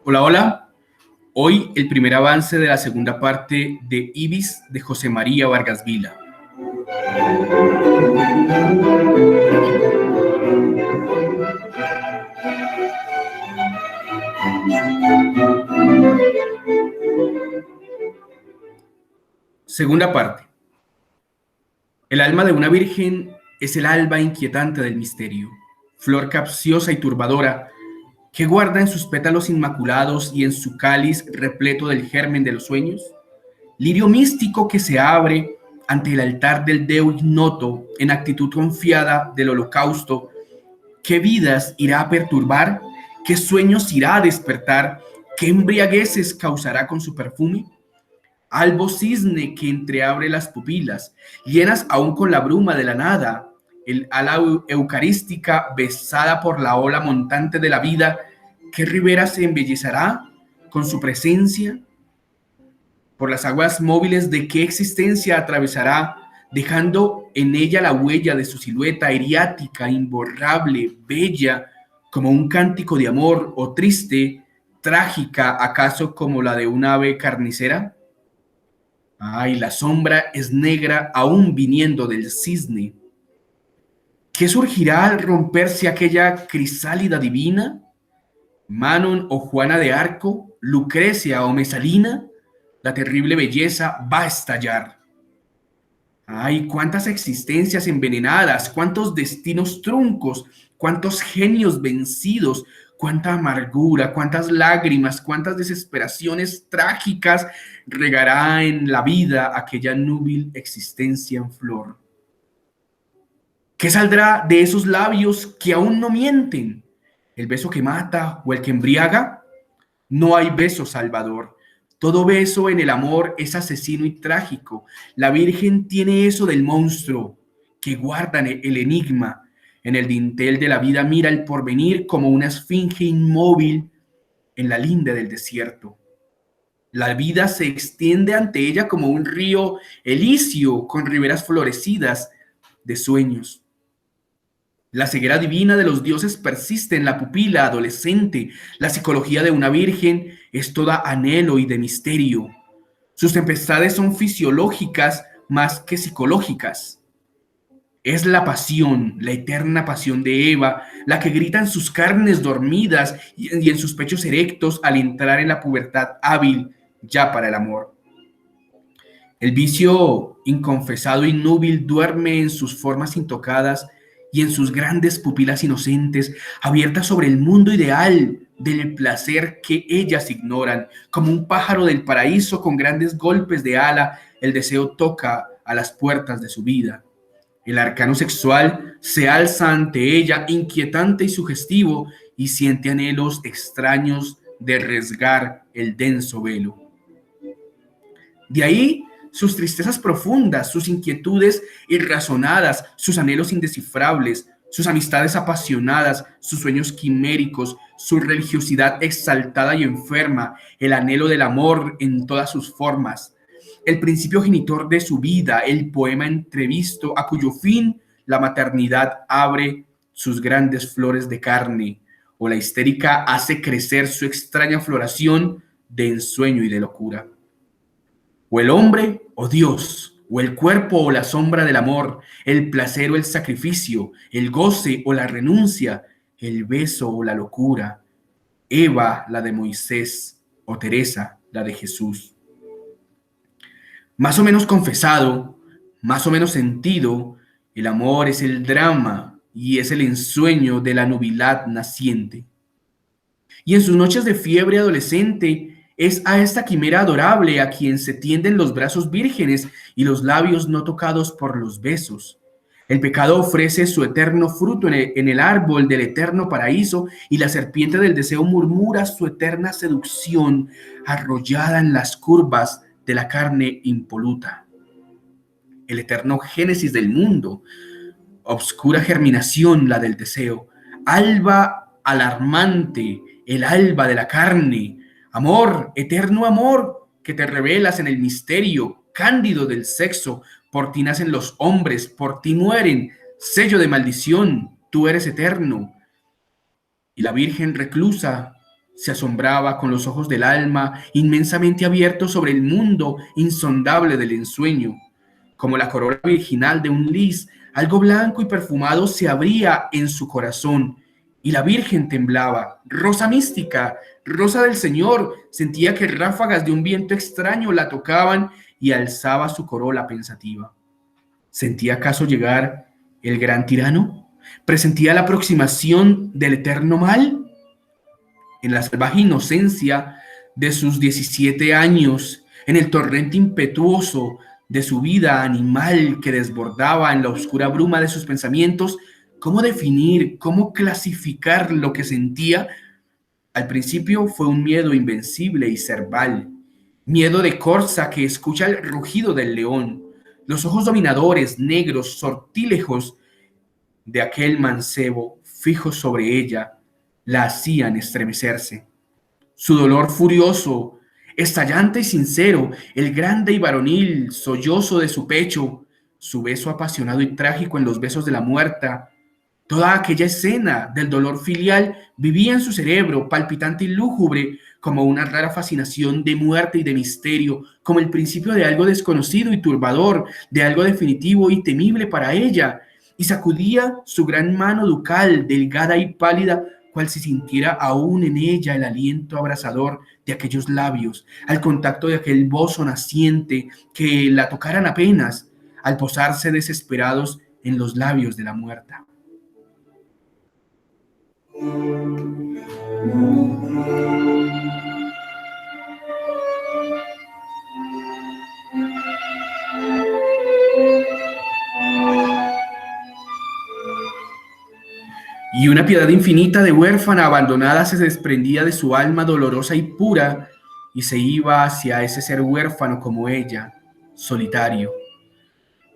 Hola, hola. Hoy el primer avance de la segunda parte de Ibis de José María Vargas Vila. Segunda parte. El alma de una virgen es el alba inquietante del misterio, flor capciosa y turbadora, que guarda en sus pétalos inmaculados y en su cáliz repleto del germen de los sueños, lirio místico que se abre ante el altar del Deo ignoto en actitud confiada del holocausto. ¿Qué vidas irá a perturbar? ¿Qué sueños irá a despertar? ¿Qué embriagueces causará con su perfume? Albo cisne que entreabre las pupilas, llenas aún con la bruma de la nada, el ala eucarística besada por la ola montante de la vida, ¿qué ribera se embellecerá con su presencia? Por las aguas móviles de qué existencia atravesará, dejando en ella la huella de su silueta eriática, imborrable, bella, como un cántico de amor, o triste, trágica, acaso como la de un ave carnicera. Ay, la sombra es negra aún viniendo del cisne. ¿Qué surgirá al romperse aquella crisálida divina? Manon o Juana de Arco, Lucrecia o Mesalina, la terrible belleza va a estallar. Ay, cuántas existencias envenenadas, cuántos destinos truncos, cuántos genios vencidos, cuánta amargura, cuántas lágrimas, cuántas desesperaciones trágicas regará en la vida aquella núbil existencia en flor. ¿Qué saldrá de esos labios que aún no mienten? ¿El beso que mata o el que embriaga? No hay beso salvador. Todo beso en el amor es asesino y trágico. La Virgen tiene eso del monstruo que guarda el enigma. En el dintel de la vida mira el porvenir como una esfinge inmóvil en la linde del desierto. La vida se extiende ante ella como un río elicio con riberas florecidas de sueños. La ceguera divina de los dioses persiste en la pupila adolescente. La psicología de una virgen es toda anhelo y de misterio. Sus tempestades son fisiológicas más que psicológicas. Es la pasión, la eterna pasión de Eva, la que grita en sus carnes dormidas y en sus pechos erectos al entrar en la pubertad hábil ya para el amor. El vicio inconfesado y núbil duerme en sus formas intocadas y en sus grandes pupilas inocentes, abiertas sobre el mundo ideal del placer que ellas ignoran. Como un pájaro del paraíso con grandes golpes de ala, el deseo toca a las puertas de su vida. El arcano sexual se alza ante ella, inquietante y sugestivo, y siente anhelos extraños de rasgar el denso velo. De ahí sus tristezas profundas, sus inquietudes irrazonadas, sus anhelos indescifrables, sus amistades apasionadas, sus sueños quiméricos, su religiosidad exaltada y enferma, el anhelo del amor en todas sus formas, el principio genitor de su vida, el poema entrevisto a cuyo fin la maternidad abre sus grandes flores de carne, o la histérica hace crecer su extraña floración de ensueño y de locura. O el hombre o Dios, o el cuerpo o la sombra del amor, el placer o el sacrificio, el goce o la renuncia, el beso o la locura. Eva, la de Moisés, o Teresa, la de Jesús. Más o menos confesado, más o menos sentido, el amor es el drama y es el ensueño de la nubilidad naciente. Y en sus noches de fiebre adolescente, es a esta quimera adorable a quien se tienden los brazos vírgenes y los labios no tocados por los besos. El pecado ofrece su eterno fruto en el árbol del eterno paraíso y la serpiente del deseo murmura su eterna seducción arrollada en las curvas de la carne impoluta. El eterno génesis del mundo, obscura germinación la del deseo, alba alarmante, el alba de la carne, amor, eterno amor, que te revelas en el misterio cándido del sexo, Por ti nacen los hombres, por ti mueren, sello de maldición, tú eres eterno. Y la Virgen reclusa se asombraba con los ojos del alma inmensamente abiertos sobre el mundo insondable del ensueño. Como la corola virginal de un lis, algo blanco y perfumado se abría en su corazón y la Virgen temblaba. Rosa mística, rosa del Señor, sentía que ráfagas de un viento extraño la tocaban y alzaba su corola pensativa. ¿Sentía acaso llegar el gran tirano? ¿Presentía la aproximación del eterno mal? En la salvaje inocencia de sus 17 años, en el torrente impetuoso de su vida animal que desbordaba en la oscura bruma de sus pensamientos, ¿cómo definir, cómo clasificar lo que sentía? Al principio fue un miedo invencible y cerval, miedo de corza que escucha el rugido del león, los ojos dominadores, negros, sortílegos de aquel mancebo fijos sobre ella, la hacían estremecerse. Su dolor furioso, estallante y sincero, el grande y varonil sollozo de su pecho, su beso apasionado y trágico en los besos de la muerta, toda aquella escena del dolor filial vivía en su cerebro, palpitante y lúgubre, como una rara fascinación de muerte y de misterio, como el principio de algo desconocido y turbador, de algo definitivo y temible para ella, y sacudía su gran mano ducal, delgada y pálida, cual si sintiera aún en ella el aliento abrasador de aquellos labios, al contacto de aquel bozo naciente que la tocaran apenas, al posarse desesperados en los labios de la muerta. Y una piedad infinita de huérfana abandonada se desprendía de su alma dolorosa y pura y se iba hacia ese ser huérfano como ella, solitario.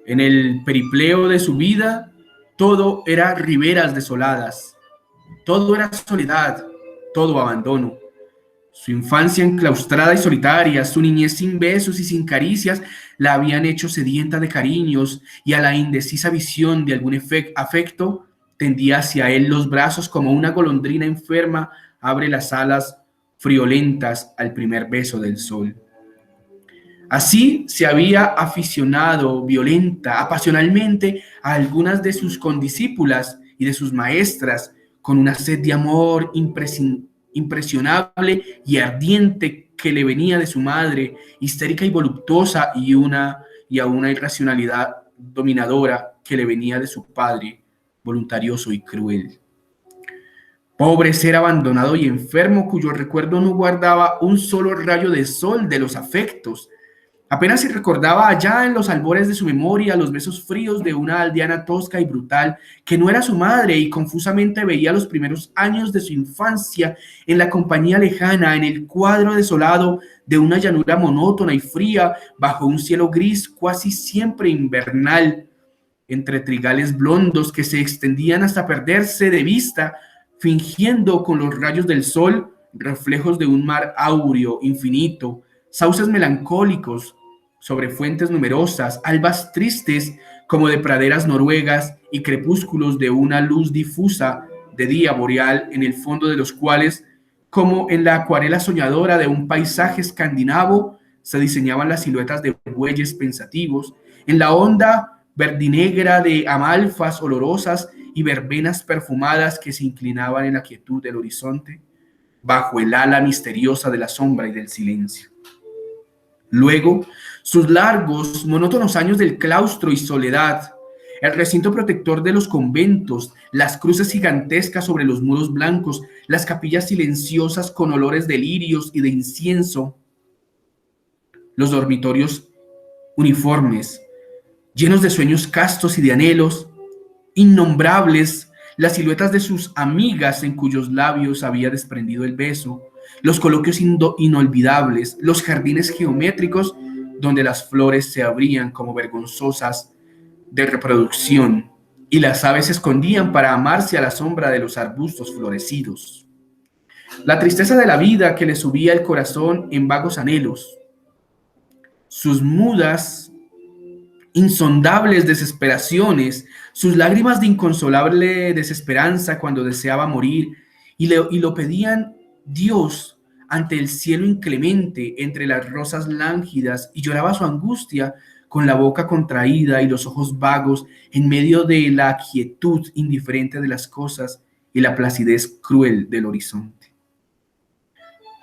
En el peripleo de su vida, todo era riberas desoladas, todo era soledad, todo abandono. Su infancia enclaustrada y solitaria, su niñez sin besos y sin caricias, la habían hecho sedienta de cariños y a la indecisa visión de algún afecto, tendía hacia él los brazos como una golondrina enferma abre las alas friolentas al primer beso del sol. Así se había aficionado violenta, apasionalmente a algunas de sus condiscípulas y de sus maestras, con una sed de amor impresionable y ardiente que le venía de su madre, histérica y voluptuosa, y a una irracionalidad dominadora que le venía de su padre, voluntarioso y cruel. Pobre ser abandonado y enfermo, cuyo recuerdo no guardaba un solo rayo de sol de los afectos. Apenas se recordaba allá en los albores de su memoria los besos fríos de una aldeana tosca y brutal que no era su madre, y confusamente veía los primeros años de su infancia en la compañía lejana, en el cuadro desolado de una llanura monótona y fría, bajo un cielo gris casi siempre invernal, entre trigales blondos que se extendían hasta perderse de vista, fingiendo con los rayos del sol reflejos de un mar áureo infinito, sauces melancólicos sobre fuentes numerosas, albas tristes como de praderas noruegas y crepúsculos de una luz difusa de día boreal, en el fondo de los cuales, como en la acuarela soñadora de un paisaje escandinavo, se diseñaban las siluetas de bueyes pensativos, en la onda verdinegra de amalfas olorosas y verbenas perfumadas que se inclinaban en la quietud del horizonte, bajo el ala misteriosa de la sombra y del silencio. Luego, sus largos, monótonos años del claustro y soledad, el recinto protector de los conventos, las cruces gigantescas sobre los muros blancos, las capillas silenciosas con olores de lirios y de incienso, los dormitorios uniformes, llenos de sueños castos y de anhelos innombrables, las siluetas de sus amigas en cuyos labios había desprendido el beso, los coloquios inolvidables, los jardines geométricos donde las flores se abrían como vergonzosas de reproducción y las aves se escondían para amarse a la sombra de los arbustos florecidos. La tristeza de la vida que le subía el corazón en vagos anhelos, sus mudas insondables desesperaciones, sus lágrimas de inconsolable desesperanza cuando deseaba morir, y lo pedían Dios ante el cielo inclemente, entre las rosas lánguidas, y lloraba su angustia con la boca contraída y los ojos vagos en medio de la quietud indiferente de las cosas y la placidez cruel del horizonte.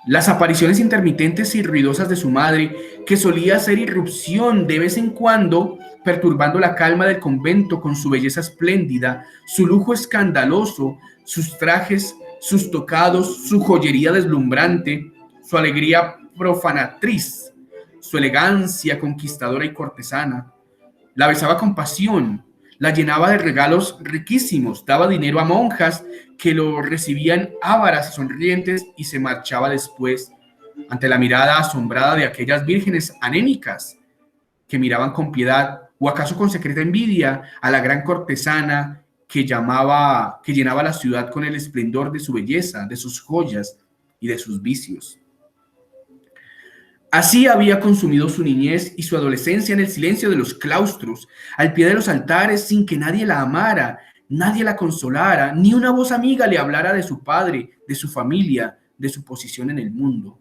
Las apariciones intermitentes y ruidosas de su madre, que solía hacer irrupción de vez en cuando, perturbando la calma del convento con su belleza espléndida, su lujo escandaloso, sus trajes, sus tocados, su joyería deslumbrante, su alegría profanatriz, su elegancia conquistadora y cortesana. La besaba con pasión, la llenaba de regalos riquísimos, daba dinero a monjas que lo recibían ávaras y sonrientes y se marchaba después ante la mirada asombrada de aquellas vírgenes anémicas que miraban con piedad o acaso con secreta envidia a la gran cortesana que llenaba la ciudad con el esplendor de su belleza, de sus joyas y de sus vicios. Así había consumido su niñez y su adolescencia en el silencio de los claustros, al pie de los altares, sin que nadie la amara, nadie la consolara, ni una voz amiga le hablara de su padre, de su familia, de su posición en el mundo.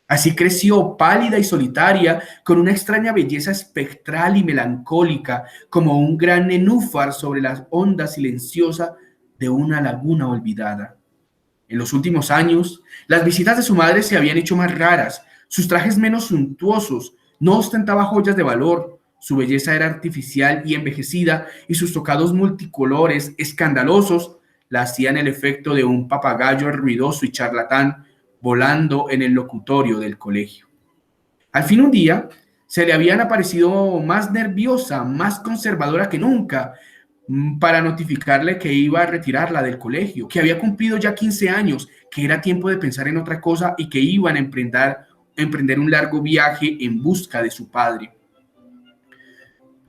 Así creció pálida y solitaria, con una extraña belleza espectral y melancólica, como un gran nenúfar sobre la onda silenciosa de una laguna olvidada. En los últimos años, las visitas de su madre se habían hecho más raras, sus trajes menos suntuosos, no ostentaba joyas de valor, su belleza era artificial y envejecida, y sus tocados multicolores, escandalosos, la hacían el efecto de un papagayo ruidoso y charlatán volando en el locutorio del colegio. Al fin un día, se le habían aparecido más nerviosa, más conservadora que nunca, para notificarle que iba a retirarla del colegio, que había cumplido ya 15 años, que era tiempo de pensar en otra cosa y que iban a emprender un largo viaje en busca de su padre.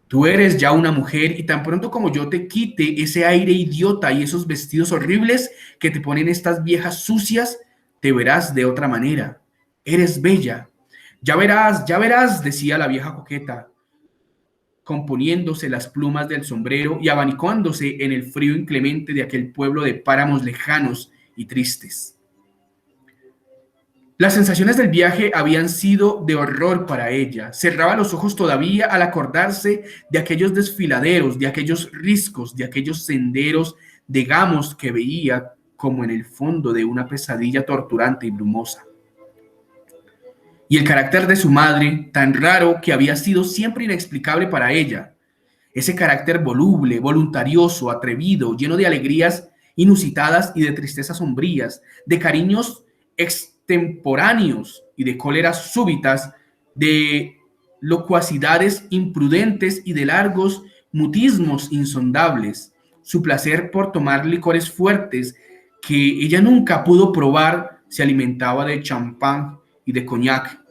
Tú eres ya una mujer y tan pronto como yo te quite ese aire idiota y esos vestidos horribles que te ponen estas viejas sucias, te verás de otra manera. Eres bella. Ya verás, decía la vieja coqueta, componiéndose las plumas del sombrero y abanicándose en el frío inclemente de aquel pueblo de páramos lejanos y tristes. Las sensaciones del viaje habían sido de horror para ella. Cerraba los ojos todavía al acordarse de aquellos desfiladeros, de aquellos riscos, de aquellos senderos de gamos que veía como en el fondo de una pesadilla torturante y brumosa. Y el carácter de su madre, tan raro que había sido siempre inexplicable para ella, ese carácter voluble, voluntarioso, atrevido, lleno de alegrías inusitadas y de tristezas sombrías, de cariños extemporáneos y de cóleras súbitas, de locuacidades imprudentes y de largos mutismos insondables, su placer por tomar licores fuertes que ella nunca pudo probar, se alimentaba de champán y de coñac.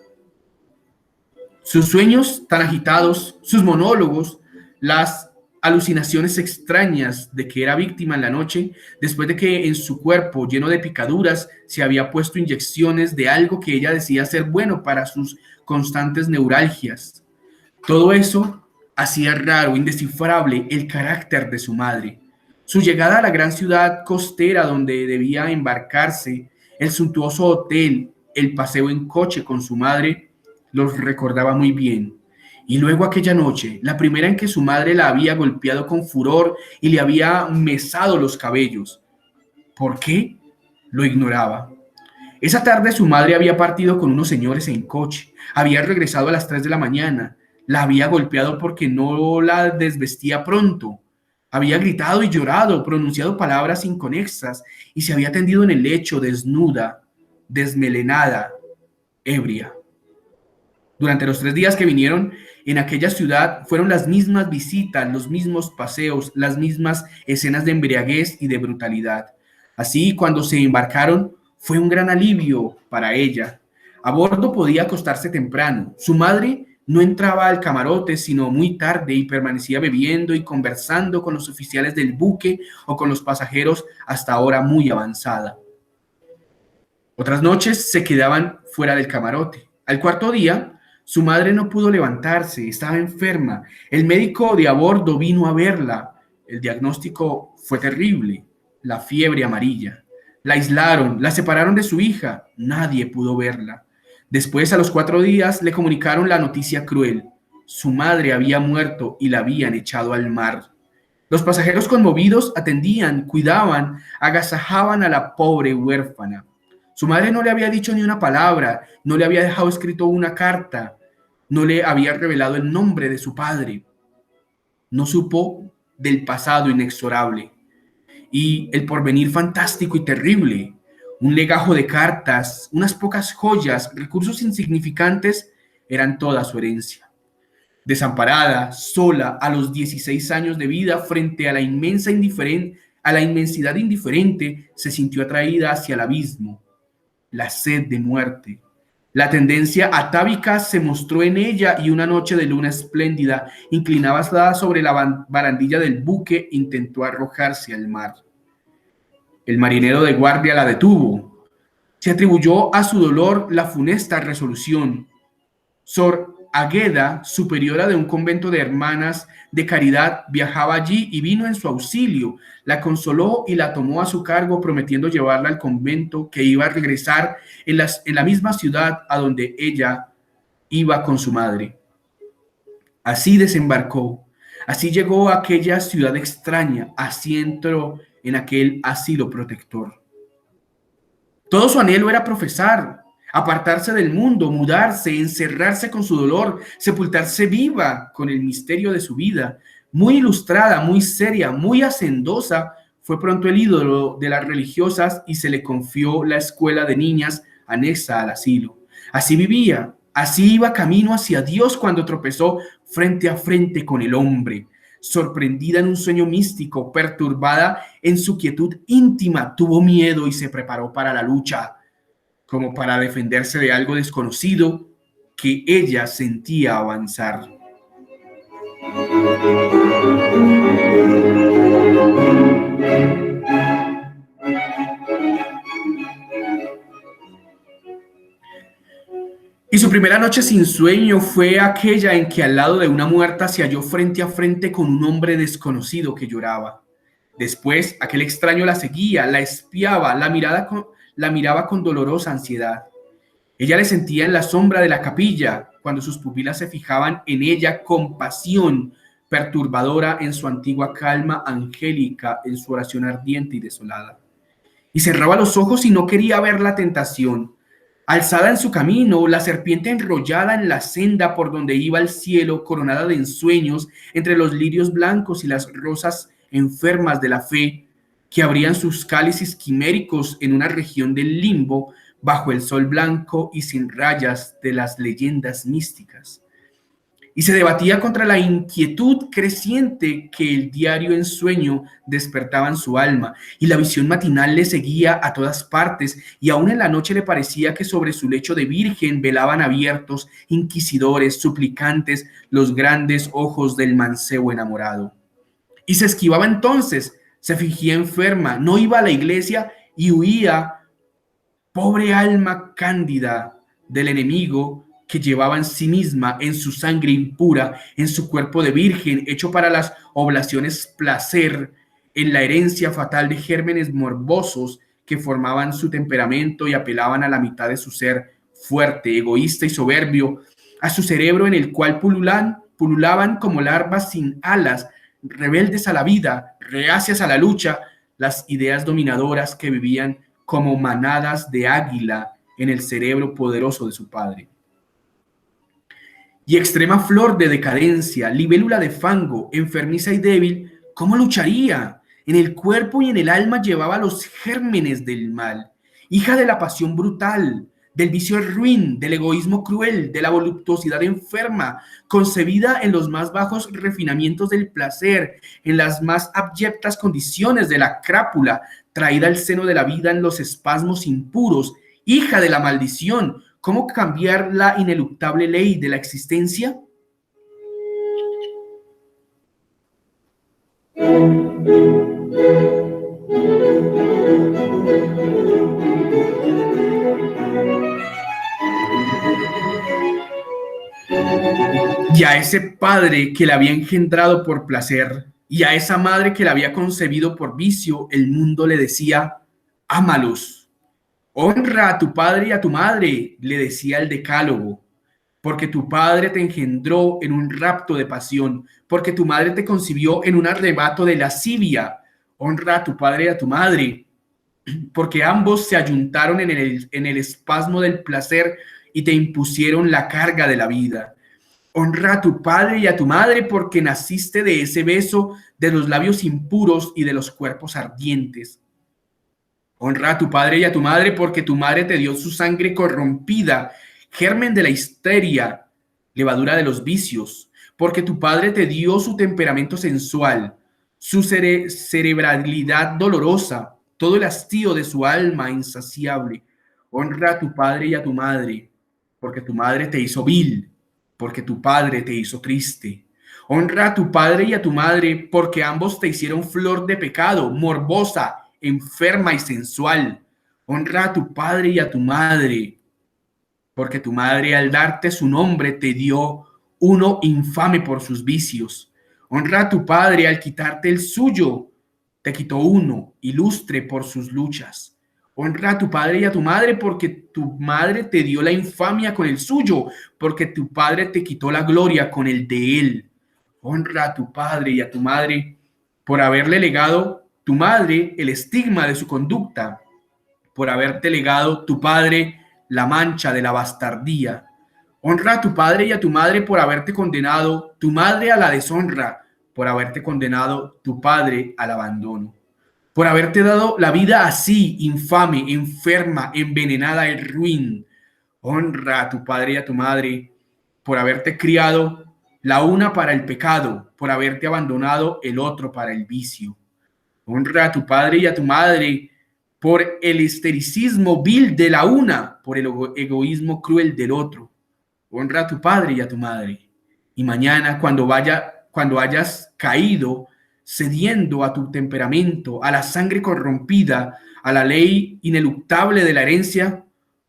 Sus sueños tan agitados, sus monólogos, las alucinaciones extrañas de que era víctima en la noche, después de que en su cuerpo lleno de picaduras se había puesto inyecciones de algo que ella decía ser bueno para sus constantes neuralgias. Todo eso hacía raro, indescifrable el carácter de su madre. Su llegada a la gran ciudad costera donde debía embarcarse, el suntuoso hotel, el paseo en coche con su madre, los recordaba muy bien. Y luego aquella noche, la primera en que su madre la había golpeado con furor y le había mesado los cabellos. ¿Por qué? Lo ignoraba. Esa tarde su madre había partido con unos señores en coche, había regresado a las 3 de la mañana, la había golpeado porque no la desvestía pronto, había gritado y llorado, pronunciado palabras inconexas y se había tendido en el lecho desnuda, desmelenada, ebria. Durante los 3 días que vinieron en aquella ciudad fueron las mismas visitas, los mismos paseos, las mismas escenas de embriaguez y de brutalidad. Así, cuando se embarcaron, fue un gran alivio para ella. A bordo podía acostarse temprano. Su madre no entraba al camarote sino muy tarde y permanecía bebiendo y conversando con los oficiales del buque o con los pasajeros hasta hora muy avanzada. Otras noches se quedaban fuera del camarote. Al cuarto día, Su madre no pudo levantarse, estaba enferma. El médico de a bordo vino a verla. El diagnóstico fue terrible, la fiebre amarilla. La aislaron, la separaron de su hija. Nadie pudo verla. Después, a los 4 días, le comunicaron la noticia cruel. Su madre había muerto y la habían echado al mar. Los pasajeros conmovidos atendían, cuidaban, agasajaban a la pobre huérfana. Su madre no le había dicho ni una palabra, no le había dejado escrito una carta, no le había revelado el nombre de su padre. No supo del pasado inexorable y el porvenir fantástico y terrible. Un legajo de cartas, unas pocas joyas, recursos insignificantes eran toda su herencia. Desamparada, sola, a los 16 años de vida, frente a la inmensidad indiferente, se sintió atraída hacia el abismo, la sed de muerte. La tendencia atávica se mostró en ella y una noche de luna espléndida, inclinada sobre la barandilla del buque, intentó arrojarse al mar. El marinero de guardia la detuvo. Se atribuyó a su dolor la funesta resolución. Sor Águeda, superiora de un convento de hermanas de caridad, viajaba allí y vino en su auxilio. La consoló y la tomó a su cargo, prometiendo llevarla al convento, que iba a regresar en la misma ciudad a donde ella iba con su madre. Así desembarcó, así llegó a aquella ciudad extraña, así entró en aquel asilo protector. Todo su anhelo era profesar, apartarse del mundo, mudarse, encerrarse con su dolor, sepultarse viva con el misterio de su vida. Muy ilustrada, muy seria, muy hacendosa, fue pronto el ídolo de las religiosas y se le confió la escuela de niñas anexa al asilo. Así vivía, así iba camino hacia Dios cuando tropezó frente a frente con el hombre. Sorprendida en un sueño místico, perturbada en su quietud íntima, tuvo miedo y se preparó para la lucha, como para defenderse de algo desconocido que ella sentía avanzar. Y su primera noche sin sueño fue aquella en que al lado de una muerta se halló frente a frente con un hombre desconocido que lloraba. Después, aquel extraño la seguía, la espiaba, la miraba con dolorosa ansiedad. Ella le sentía en la sombra de la capilla, cuando sus pupilas se fijaban en ella con pasión perturbadora en su antigua calma angélica, en su oración ardiente y desolada. Y cerraba los ojos y no quería ver la tentación. Alzada en su camino, la serpiente enrollada en la senda por donde iba al cielo, coronada de ensueños, entre los lirios blancos y las rosas enfermas de la fe, que abrían sus cálices quiméricos en una región del limbo, bajo el sol blanco y sin rayas de las leyendas místicas. Y se debatía contra la inquietud creciente que el diario ensueño despertaba en su alma, y la visión matinal le seguía a todas partes, y aún en la noche le parecía que sobre su lecho de virgen velaban abiertos, inquisidores, suplicantes, los grandes ojos del mancebo enamorado. Y se esquivaba entonces, se fingía enferma, no iba a la iglesia y huía, pobre alma cándida del enemigo que llevaba en sí misma, en su sangre impura, en su cuerpo de virgen, hecho para las oblaciones placer, en la herencia fatal de gérmenes morbosos que formaban su temperamento y apelaban a la mitad de su ser fuerte, egoísta y soberbio, a su cerebro en el cual pululaban como larvas sin alas, rebeldes a la vida, reacias a la lucha, las ideas dominadoras que vivían como manadas de águila en el cerebro poderoso de su padre. Y extrema flor de decadencia, libélula de fango, enfermiza y débil, ¿cómo lucharía? En el cuerpo y en el alma llevaba los gérmenes del mal, hija de la pasión brutal, del vicio ruin, del egoísmo cruel, de la voluptuosidad enferma, concebida en los más bajos refinamientos del placer, en las más abyectas condiciones de la crápula, traída al seno de la vida en los espasmos impuros, hija de la maldición. ¿Cómo cambiar la ineluctable ley de la existencia? Y a ese padre que la había engendrado por placer, y a esa madre que la había concebido por vicio, el mundo le decía, ámalos. Honra a tu padre y a tu madre, le decía el decálogo, porque tu padre te engendró en un rapto de pasión, porque tu madre te concibió en un arrebato de lascivia. Honra a tu padre y a tu madre, porque ambos se ayuntaron en el espasmo del placer y te impusieron la carga de la vida. Honra a tu padre y a tu madre, porque naciste de ese beso, de los labios impuros y de los cuerpos ardientes. Honra a tu padre y a tu madre, porque tu madre te dio su sangre corrompida, germen de la histeria, levadura de los vicios, porque tu padre te dio su temperamento sensual, su cerebralidad dolorosa, todo el hastío de su alma insaciable. Honra a tu padre y a tu madre, porque tu madre te hizo vil, porque tu padre te hizo triste. Honra a tu padre y a tu madre, porque ambos te hicieron flor de pecado, morbosa, enferma y sensual. Honra a tu padre y a tu madre, porque tu madre al darte su nombre te dio uno infame por sus vicios. Honra a tu padre al quitarte el suyo, te quitó uno ilustre por sus luchas. Honra a tu padre y a tu madre, porque tu madre te dio la infamia con el suyo, porque tu padre te quitó la gloria con el de él. Honra a tu padre y a tu madre por haberle legado tu madre el estigma de su conducta, por haberte legado tu padre la mancha de la bastardía. Honra a tu padre y a tu madre por haberte condenado tu madre a la deshonra, por haberte condenado tu padre al abandono, por haberte dado la vida así, infame, enferma, envenenada y ruin. Honra a tu padre y a tu madre por haberte criado la una para el pecado, por haberte abandonado el otro para el vicio. Honra a tu padre y a tu madre por el histericismo vil de la una, por el egoísmo cruel del otro. Honra a tu padre y a tu madre. Y mañana, cuando hayas caído, cediendo a tu temperamento, a la sangre corrompida, a la ley ineluctable de la herencia,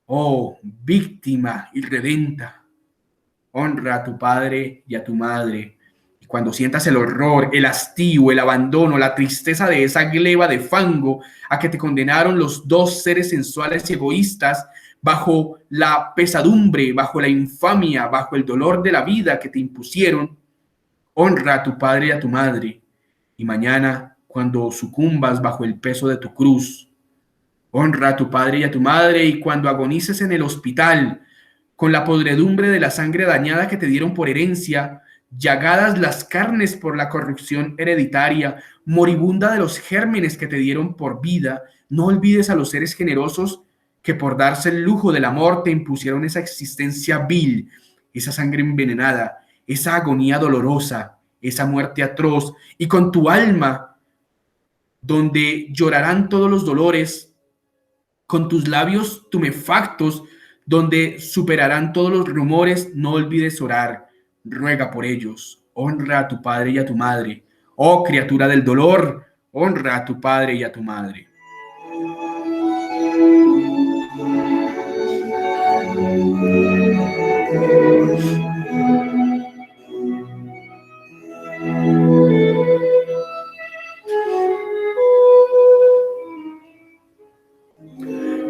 oh víctima irredenta, honra a tu padre y a tu madre. Y cuando sientas el horror, el hastío, el abandono, la tristeza de esa gleba de fango a que te condenaron los dos seres sensuales y egoístas, bajo la pesadumbre, bajo la infamia, bajo el dolor de la vida que te impusieron, honra a tu padre y a tu madre. Y mañana, cuando sucumbas bajo el peso de tu cruz, honra a tu padre y a tu madre. Y cuando agonices en el hospital, con la podredumbre de la sangre dañada que te dieron por herencia, llagadas las carnes por la corrupción hereditaria, moribunda de los gérmenes que te dieron por vida, no olvides a los seres generosos que por darse el lujo del amor te impusieron esa existencia vil, esa sangre envenenada, esa agonía dolorosa, esa muerte atroz, y con tu alma, donde llorarán todos los dolores, con tus labios tumefactos, donde superarán todos los rumores, no olvides orar, ruega por ellos, honra a tu padre y a tu madre. Oh criatura del dolor, honra a tu padre y a tu madre.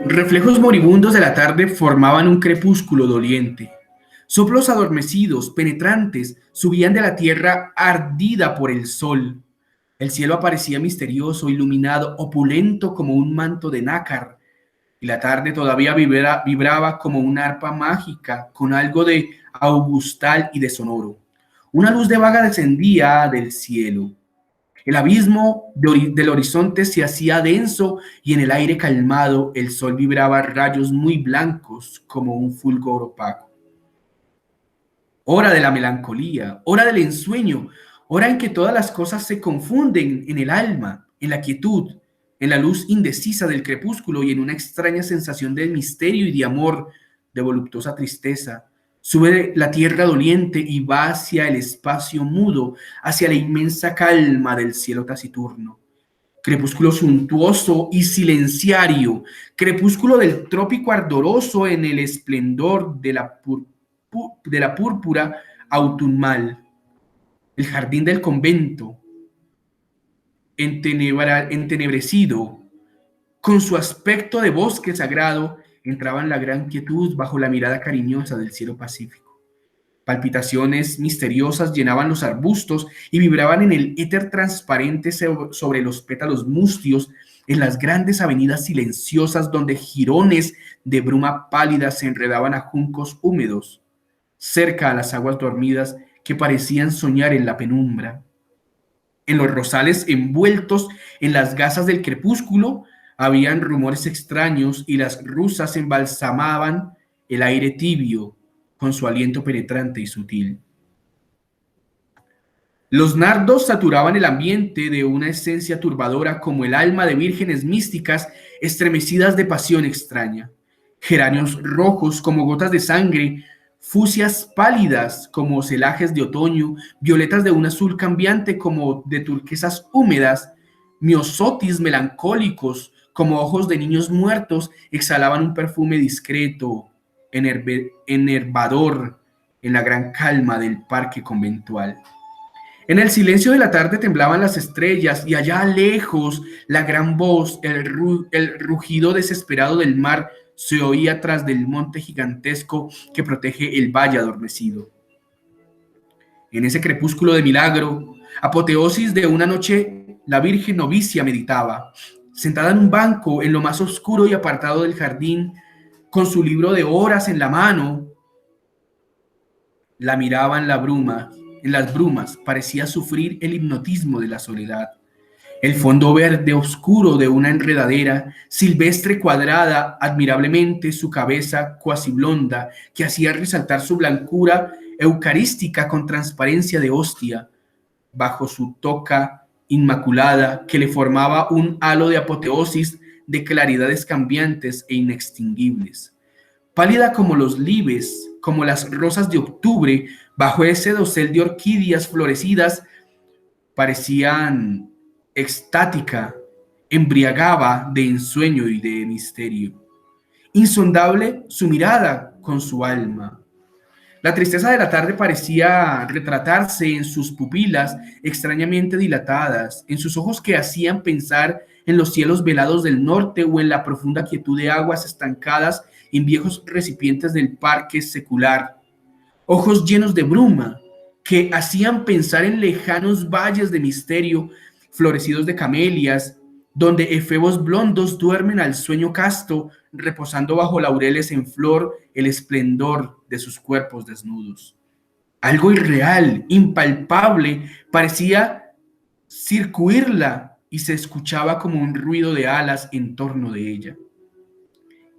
Reflejos moribundos de la tarde formaban un crepúsculo doliente. Soplos adormecidos, penetrantes, subían de la tierra ardida por el sol. El cielo aparecía misterioso, iluminado, opulento como un manto de nácar, y la tarde todavía vibraba como una arpa mágica con algo de augustal y de sonoro. Una luz de vaga descendía del cielo. El abismo del horizonte se hacía denso y en el aire calmado el sol vibraba rayos muy blancos como un fulgor opaco. Hora de la melancolía, hora del ensueño, hora en que todas las cosas se confunden en el alma, en la quietud, en la luz indecisa del crepúsculo y en una extraña sensación de misterio y de amor, de voluptuosa tristeza. Sube la tierra doliente y va hacia el espacio mudo, hacia la inmensa calma del cielo taciturno. Crepúsculo suntuoso y silenciario, crepúsculo del trópico ardoroso en el esplendor de la de la púrpura autumnal. El jardín del convento, entenebrecido, con su aspecto de bosque sagrado, entraba en la gran quietud bajo la mirada cariñosa del cielo pacífico. Palpitaciones misteriosas llenaban los arbustos y vibraban en el éter transparente sobre los pétalos mustios en las grandes avenidas silenciosas donde jirones de bruma pálida se enredaban a juncos húmedos, cerca a las aguas dormidas que parecían soñar en la penumbra. En los rosales envueltos en las gasas del crepúsculo habían rumores extraños y las rusas embalsamaban el aire tibio con su aliento penetrante y sutil. Los nardos saturaban el ambiente de una esencia turbadora como el alma de vírgenes místicas estremecidas de pasión extraña. Geranios rojos como gotas de sangre, fucsias pálidas como celajes de otoño, violetas de un azul cambiante como de turquesas húmedas, miosotis melancólicos como ojos de niños muertos exhalaban un perfume discreto, enervador en la gran calma del parque conventual. En el silencio de la tarde temblaban las estrellas y allá lejos la gran voz, el rugido desesperado del mar se oía tras del monte gigantesco que protege el valle adormecido. En ese crepúsculo de milagro, apoteosis de una noche, la Virgen novicia meditaba, sentada en un banco en lo más oscuro y apartado del jardín, con su libro de horas en la mano. La miraba en las brumas, parecía sufrir el hipnotismo de la soledad. El fondo verde oscuro de una enredadera, silvestre cuadrada admirablemente su cabeza cuasi blonda, que hacía resaltar su blancura eucarística con transparencia de hostia, bajo su toca inmaculada que le formaba un halo de apoteosis de claridades cambiantes e inextinguibles. Pálida como los libes, como las rosas de octubre, bajo ese dosel de orquídeas florecidas, parecían extática, embriagaba de ensueño y de misterio. Insondable su mirada con su alma. La tristeza de la tarde parecía retratarse en sus pupilas extrañamente dilatadas, en sus ojos que hacían pensar en los cielos velados del norte o en la profunda quietud de aguas estancadas en viejos recipientes del parque secular. Ojos llenos de bruma que hacían pensar en lejanos valles de misterio florecidos de camelias, donde efebos blondos duermen al sueño casto, reposando bajo laureles en flor el esplendor de sus cuerpos desnudos. Algo irreal, impalpable, parecía circuirla y se escuchaba como un ruido de alas en torno de ella.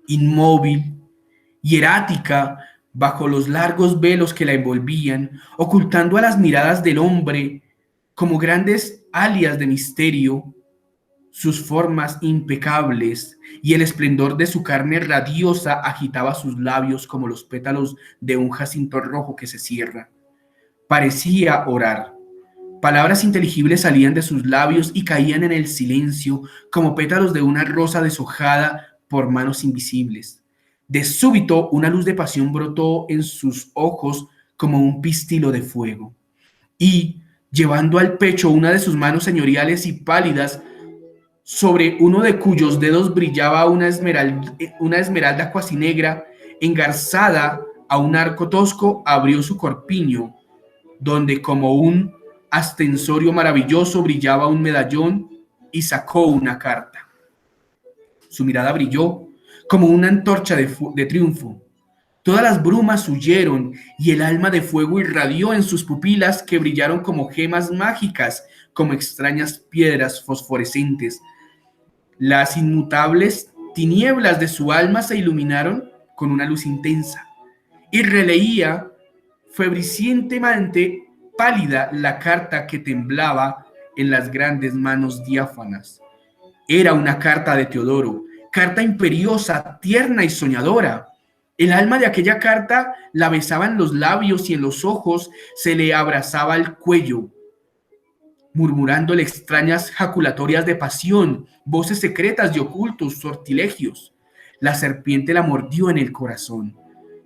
Inmóvil, hierática, bajo los largos velos que la envolvían, ocultando a las miradas del hombre como grandes alias de misterio, sus formas impecables y el esplendor de su carne radiosa agitaba sus labios como los pétalos de un jacinto rojo que se cierra. Parecía orar. Palabras inteligibles salían de sus labios y caían en el silencio como pétalos de una rosa deshojada por manos invisibles. De súbito, una luz de pasión brotó en sus ojos como un pistilo de fuego. Y, llevando al pecho una de sus manos señoriales y pálidas, sobre uno de cuyos dedos brillaba una esmeralda cuasi negra, engarzada a un arco tosco, abrió su corpiño, donde como un ascensorio maravilloso brillaba un medallón, y sacó una carta. Su mirada brilló como una antorcha de triunfo. Todas las brumas huyeron y el alma de fuego irradió en sus pupilas que brillaron como gemas mágicas, como extrañas piedras fosforescentes. Las inmutables tinieblas de su alma se iluminaron con una luz intensa y releía febricientemente pálida la carta que temblaba en las grandes manos diáfanas. Era una carta de Teodoro, carta imperiosa, tierna y soñadora. El alma de aquella carta la besaba en los labios y en los ojos se le abrazaba el cuello, murmurándole extrañas jaculatorias de pasión, voces secretas y ocultos sortilegios. La serpiente la mordió en el corazón.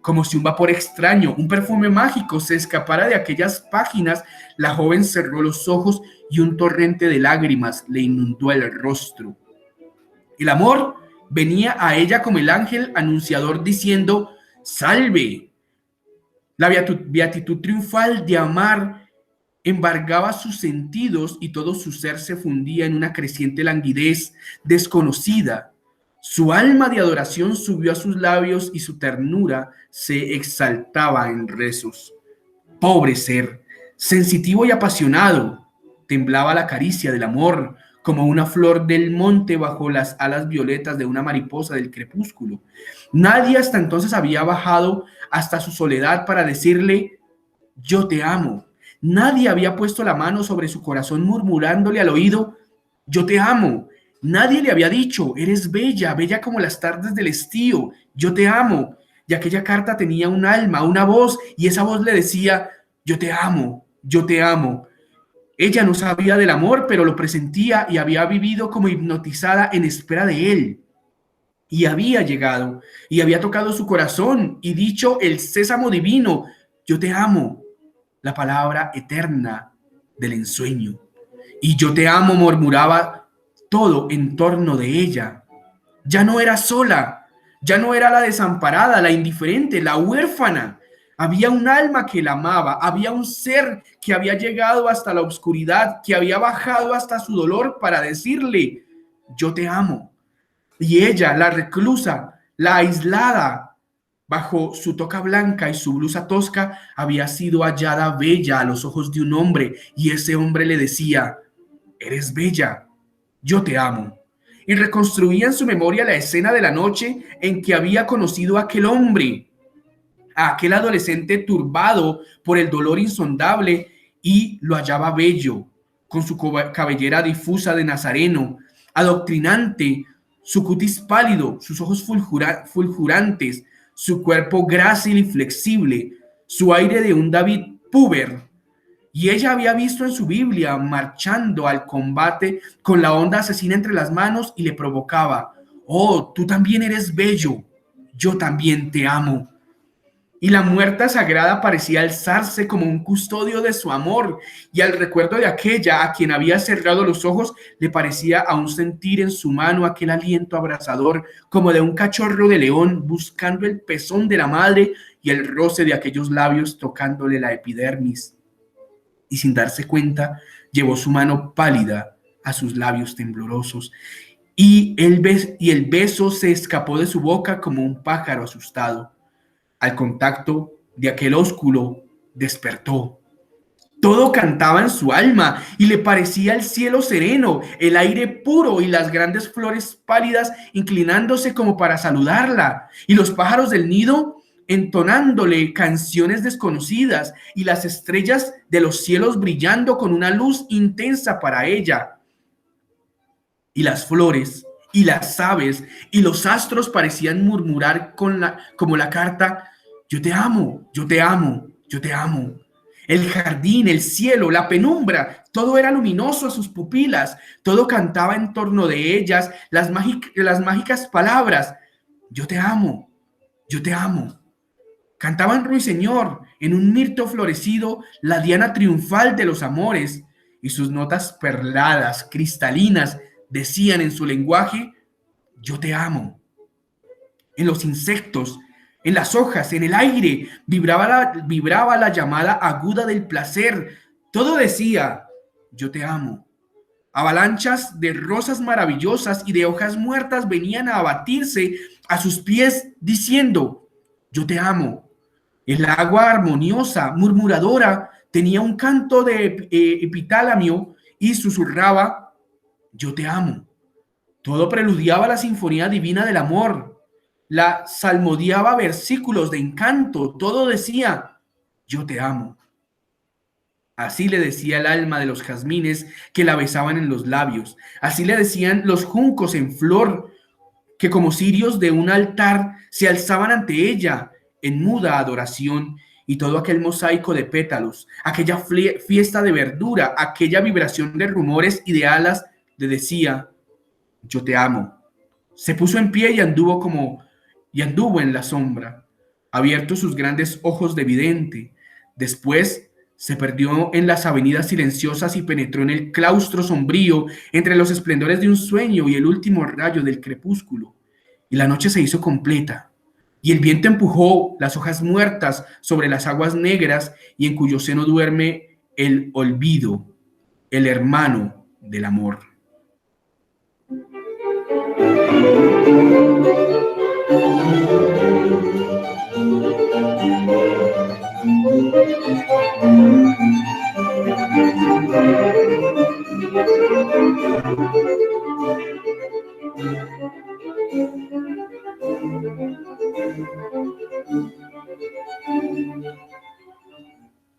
como si un vapor extraño, un perfume mágico se escapara de aquellas páginas, la joven cerró los ojos y un torrente de lágrimas le inundó el rostro. El amor venía a ella como el ángel anunciador diciendo: salve. La beatitud triunfal de amar embargaba sus sentidos y todo su ser se fundía en una creciente languidez desconocida. Su alma de adoración subió a sus labios y su ternura se exaltaba en rezos. Pobre ser, sensitivo y apasionado, temblaba la caricia del amor, como una flor del monte bajo las alas violetas de una mariposa del crepúsculo. Nadie hasta entonces había bajado hasta su soledad para decirle: yo te amo. Nadie había puesto la mano sobre su corazón murmurándole al oído: yo te amo. Nadie le había dicho: eres bella, bella como las tardes del estío, yo te amo. Y aquella carta tenía un alma, una voz, y esa voz le decía: yo te amo, yo te amo. Ella no sabía del amor, pero lo presentía y había vivido como hipnotizada en espera de él. Y había llegado, y había tocado su corazón y dicho el sésamo divino: yo te amo, la palabra eterna del ensueño. Y yo te amo murmuraba todo en torno de ella. Ya no era sola, ya no era la desamparada, la indiferente, la huérfana. Había un alma que la amaba, había un ser que había llegado hasta la oscuridad, que había bajado hasta su dolor para decirle: yo te amo. Y ella, la reclusa, la aislada, bajo su toca blanca y su blusa tosca, había sido hallada bella a los ojos de un hombre, y ese hombre le decía: eres bella, yo te amo. Y reconstruía en su memoria la escena de la noche en que había conocido a aquel hombre, a aquel adolescente turbado por el dolor insondable, y lo hallaba bello, con su cabellera difusa de nazareno, adoctrinante, su cutis pálido, sus ojos fulgurantes, su cuerpo grácil y flexible, su aire de un David puber. Y ella había visto en su Biblia marchando al combate con la honda asesina entre las manos y le provocaba: oh, tú también eres bello, yo también te amo. Y la muerta sagrada parecía alzarse como un custodio de su amor, y al recuerdo de aquella a quien había cerrado los ojos le parecía aún sentir en su mano aquel aliento abrasador como de un cachorro de león buscando el pezón de la madre y el roce de aquellos labios tocándole la epidermis. Y sin darse cuenta llevó su mano pálida a sus labios temblorosos, y el beso se escapó de su boca como un pájaro asustado. Al contacto de aquel ósculo despertó. Todo cantaba en su alma y le parecía el cielo sereno, el aire puro y las grandes flores pálidas inclinándose como para saludarla, y los pájaros del nido entonándole canciones desconocidas, y las estrellas de los cielos brillando con una luz intensa para ella. Y las flores y las aves y los astros parecían murmurar como la carta: yo te amo, yo te amo, yo te amo. El jardín, el cielo, la penumbra, todo era luminoso a sus pupilas, todo cantaba en torno de ellas las mágicas palabras: yo te amo, yo te amo. Cantaban ruiseñor en un mirto florecido, la diana triunfal de los amores, y sus notas perladas, cristalinas, decían en su lenguaje: yo te amo. En los insectos, en las hojas, en el aire, vibraba la llamada aguda del placer. Todo decía: yo te amo. Avalanchas de rosas maravillosas y de hojas muertas venían a abatirse a sus pies diciendo: yo te amo. El agua armoniosa, murmuradora, tenía un canto de epitálamio y susurraba: yo te amo. Todo preludiaba la sinfonía divina del amor. La salmodiaba versículos de encanto. Todo decía: yo te amo. Así le decía el alma de los jazmines que la besaban en los labios. Así le decían los juncos en flor que como cirios de un altar se alzaban ante ella en muda adoración, y todo aquel mosaico de pétalos, aquella fiesta de verdura, aquella vibración de rumores y de alas le decía: yo te amo. Se puso en pie y anduvo en la sombra. abiertos sus grandes ojos de vidente. Después se perdió en las avenidas silenciosas y penetró en el claustro sombrío entre los esplendores de un sueño y el último rayo del crepúsculo. Y la noche se hizo completa, y el viento empujó las hojas muertas sobre las aguas negras y en cuyo seno duerme el olvido, el hermano del amor.